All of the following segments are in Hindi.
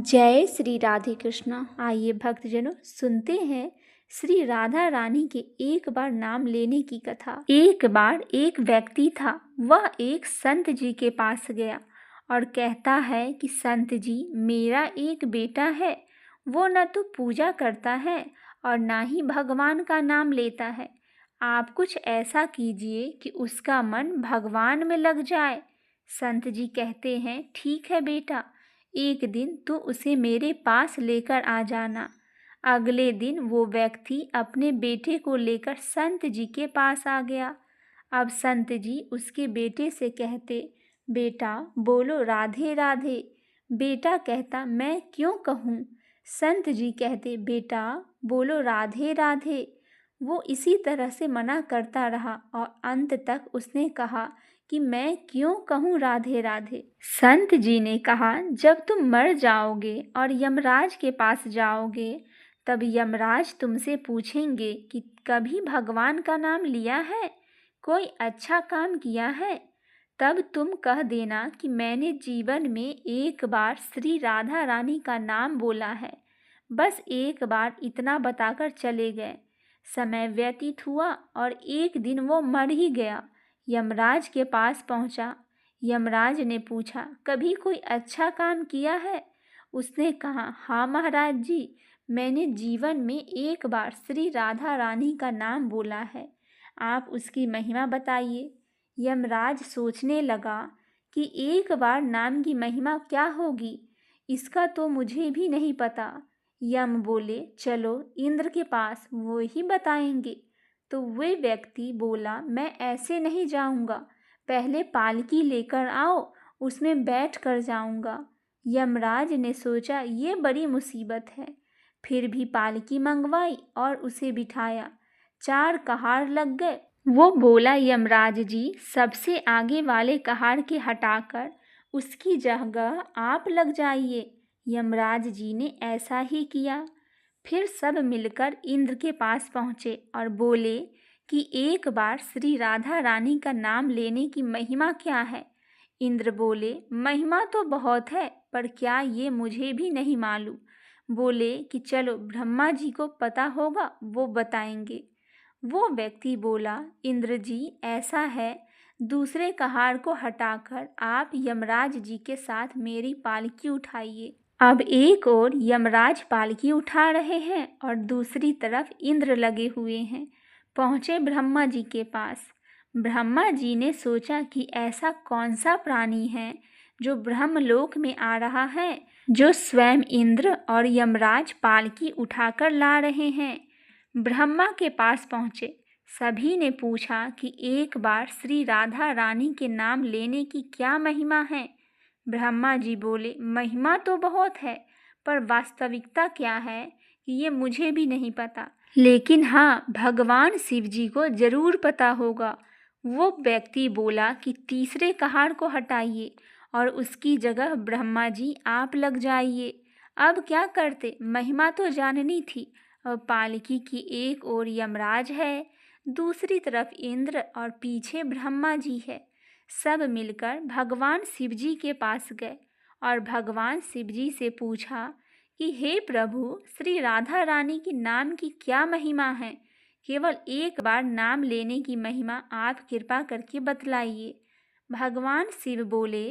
जय श्री राधे कृष्णा। आइए भक्तजनों सुनते हैं श्री राधा रानी के एक बार नाम लेने की कथा। एक बार एक व्यक्ति था, वह एक संत जी के पास गया और कहता है कि संत जी, मेरा एक बेटा है, वो न तो पूजा करता है और ना ही भगवान का नाम लेता है। आप कुछ ऐसा कीजिए कि उसका मन भगवान में लग जाए। संत जी कहते हैं, ठीक है बेटा, एक दिन तू उसे मेरे पास लेकर आ जाना। अगले दिन वो व्यक्ति अपने बेटे को लेकर संत जी के पास आ गया। अब संत जी उसके बेटे से कहते, बेटा बोलो राधे राधे। बेटा कहता, मैं क्यों कहूँ। संत जी कहते, बेटा बोलो राधे राधे। वो इसी तरह से मना करता रहा और अंत तक उसने कहा कि मैं क्यों कहूँ राधे राधे। संत जी ने कहा, जब तुम मर जाओगे और यमराज के पास जाओगे, तब यमराज तुमसे पूछेंगे कि कभी भगवान का नाम लिया है, कोई अच्छा काम किया है। तब तुम कह देना कि मैंने जीवन में एक बार श्री राधा रानी का नाम बोला है। बस एक बार इतना बताकर चले गए। समय व्यतीत हुआ और एक दिन वो मर ही गया। यमराज के पास पहुंचा। यमराज ने पूछा, कभी कोई अच्छा काम किया है। उसने कहा, हाँ महाराज जी, मैंने जीवन में एक बार श्री राधा रानी का नाम बोला है, आप उसकी महिमा बताइए। यमराज सोचने लगा कि एक बार नाम की महिमा क्या होगी, इसका तो मुझे भी नहीं पता। यम बोले, चलो इंद्र के पास, वो ही बताएंगे। तो वे व्यक्ति बोला, मैं ऐसे नहीं जाऊंगा, पहले पालकी लेकर आओ, उसमें बैठ कर जाऊंगा। यमराज ने सोचा ये बड़ी मुसीबत है, फिर भी पालकी मंगवाई और उसे बिठाया। 4 कहार लग गए। वो बोला, यमराज जी, सबसे आगे वाले कहार के हटाकर उसकी जगह आप लग जाइए। यमराज जी ने ऐसा ही किया। फिर सब मिलकर इंद्र के पास पहुँचे और बोले कि एक बार श्री राधा रानी का नाम लेने की महिमा क्या है। इंद्र बोले, महिमा तो बहुत है, पर क्या ये मुझे भी नहीं मालूम। बोले कि चलो ब्रह्मा जी को पता होगा, वो बताएंगे। वो व्यक्ति बोला, इंद्र जी ऐसा है, दूसरे कहार को हटाकर आप यमराज जी के साथ मेरी पालकी उठाइए। अब एक ओर यमराज पालकी उठा रहे हैं और दूसरी तरफ इंद्र लगे हुए हैं। पहुँचे ब्रह्मा जी के पास। ब्रह्मा जी ने सोचा कि ऐसा कौन सा प्राणी है जो ब्रह्मलोक में आ रहा है, जो स्वयं इंद्र और यमराज पालकी उठाकर ला रहे हैं। ब्रह्मा के पास पहुँचे। सभी ने पूछा कि एक बार श्री राधा रानी के नाम लेने की क्या महिमा है। ब्रह्मा जी बोले, महिमा तो बहुत है, पर वास्तविकता क्या है कि ये मुझे भी नहीं पता, लेकिन हाँ, भगवान शिव जी को जरूर पता होगा। वो व्यक्ति बोला कि तीसरे कहार को हटाइए और उसकी जगह ब्रह्मा जी आप लग जाइए। अब क्या करते, महिमा तो जाननी थी। अब पालकी की एक ओर यमराज है, दूसरी तरफ इंद्र और पीछे ब्रह्मा जी है। सब मिलकर भगवान शिव जी के पास गए और भगवान शिव जी से पूछा कि हे प्रभु, श्री राधा रानी की नाम की क्या महिमा है। केवल एक बार नाम लेने की महिमा आप कृपा करके बतलाइए। भगवान शिव बोले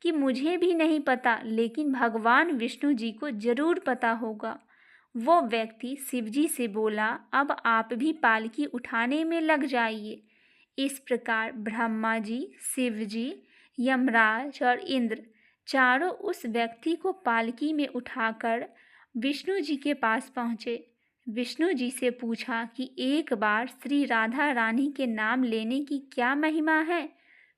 कि मुझे भी नहीं पता, लेकिन भगवान विष्णु जी को जरूर पता होगा। वो व्यक्ति शिव जी से बोला, अब आप भी पालकी उठाने में लग जाइए। इस प्रकार ब्रह्मा जी, शिव जी, यमराज और इंद्र चारों उस व्यक्ति को पालकी में उठाकर विष्णु जी के पास पहुँचे। विष्णु जी से पूछा कि एक बार श्री राधा रानी के नाम लेने की क्या महिमा है।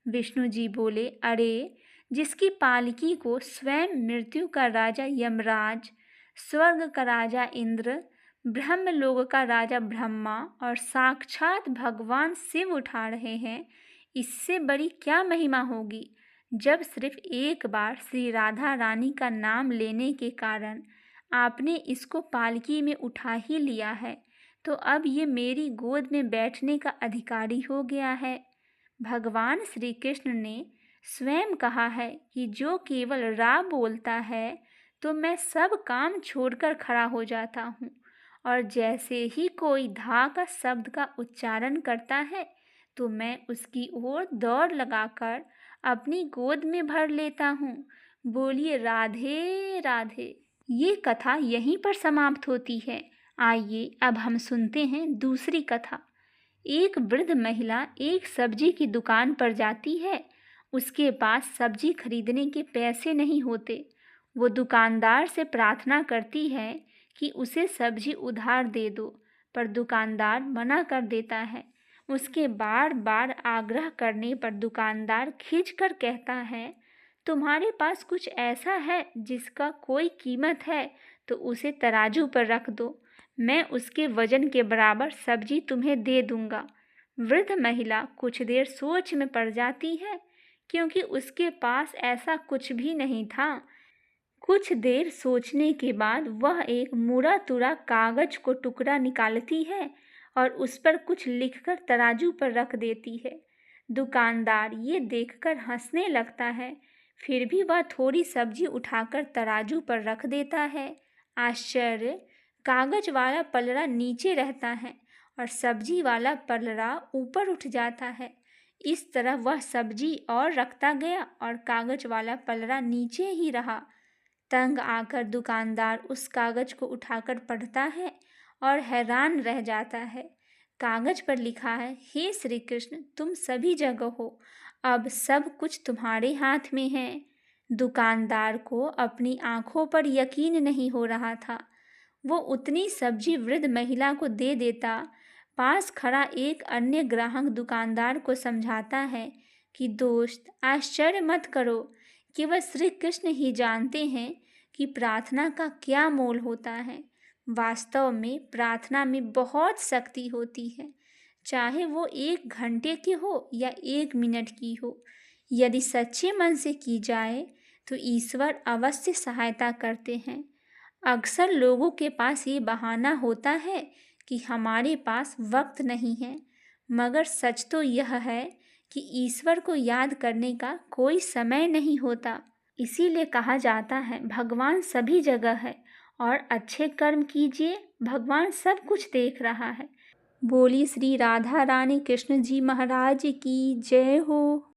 विष्णु जी बोले, अरे, जिसकी पालकी को स्वयं मृत्यु का राजा यमराज, स्वर्ग का राजा इंद्र, ब्रह्मलोक का राजा ब्रह्मा और साक्षात भगवान शिव उठा रहे हैं, इससे बड़ी क्या महिमा होगी। जब सिर्फ एक बार श्री राधा रानी का नाम लेने के कारण आपने इसको पालकी में उठा ही लिया है, तो अब ये मेरी गोद में बैठने का अधिकारी हो गया है। भगवान श्री कृष्ण ने स्वयं कहा है कि जो केवल रा बोलता है तो मैं सब काम छोड़कर खड़ा हो जाता हूँ और जैसे ही कोई धा का शब्द का उच्चारण करता है तो मैं उसकी ओर दौड़ लगाकर अपनी गोद में भर लेता हूँ। बोलिए राधे राधे। ये कथा यहीं पर समाप्त होती है। आइए अब हम सुनते हैं दूसरी कथा। एक वृद्ध महिला एक सब्जी की दुकान पर जाती है। उसके पास सब्जी खरीदने के पैसे नहीं होते। वो दुकानदार से प्रार्थना करती है कि उसे सब्जी उधार दे दो, पर दुकानदार मना कर देता है। उसके बार बार आग्रह करने पर दुकानदार खींचकर कहता है, तुम्हारे पास कुछ ऐसा है जिसका कोई कीमत है तो उसे तराजू पर रख दो, मैं उसके वजन के बराबर सब्जी तुम्हें दे दूंगा। वृद्ध महिला कुछ देर सोच में पड़ जाती है क्योंकि उसके पास ऐसा कुछ भी नहीं था। कुछ देर सोचने के बाद वह एक मुड़ा तुड़ा कागज को टुकड़ा निकालती है और उस पर कुछ लिखकर तराजू पर रख देती है। दुकानदार ये देखकर हंसने लगता है, फिर भी वह थोड़ी सब्जी उठाकर तराजू पर रख देता है। आश्चर्य! कागज वाला पलड़ा नीचे रहता है और सब्जी वाला पलड़ा ऊपर उठ जाता है। इस तरह वह सब्जी और रखता गया और कागज वाला पलड़ा नीचे ही रहा। तंग आकर दुकानदार उस कागज को उठाकर पढ़ता है और हैरान रह जाता है। कागज पर लिखा है, हे श्री कृष्ण, तुम सभी जगह हो, अब सब कुछ तुम्हारे हाथ में है। दुकानदार को अपनी आंखों पर यकीन नहीं हो रहा था। वो उतनी सब्जी वृद्ध महिला को दे देता। पास खड़ा एक अन्य ग्राहक दुकानदार को समझाता है कि दोस्त, आश्चर्य मत करो, केवल श्री कृष्ण ही जानते हैं कि प्रार्थना का क्या मोल होता है। वास्तव में प्रार्थना में बहुत शक्ति होती है, चाहे वो 1 घंटे की हो या 1 मिनट की हो। यदि सच्चे मन से की जाए तो ईश्वर अवश्य सहायता करते हैं। अक्सर लोगों के पास ये बहाना होता है कि हमारे पास वक्त नहीं है, मगर सच तो यह है कि ईश्वर को याद करने का कोई समय नहीं होता। इसीलिए कहा जाता है, भगवान सभी जगह है और अच्छे कर्म कीजिए, भगवान सब कुछ देख रहा है। बोली श्री राधा रानी कृष्ण जी महाराज की जय हो।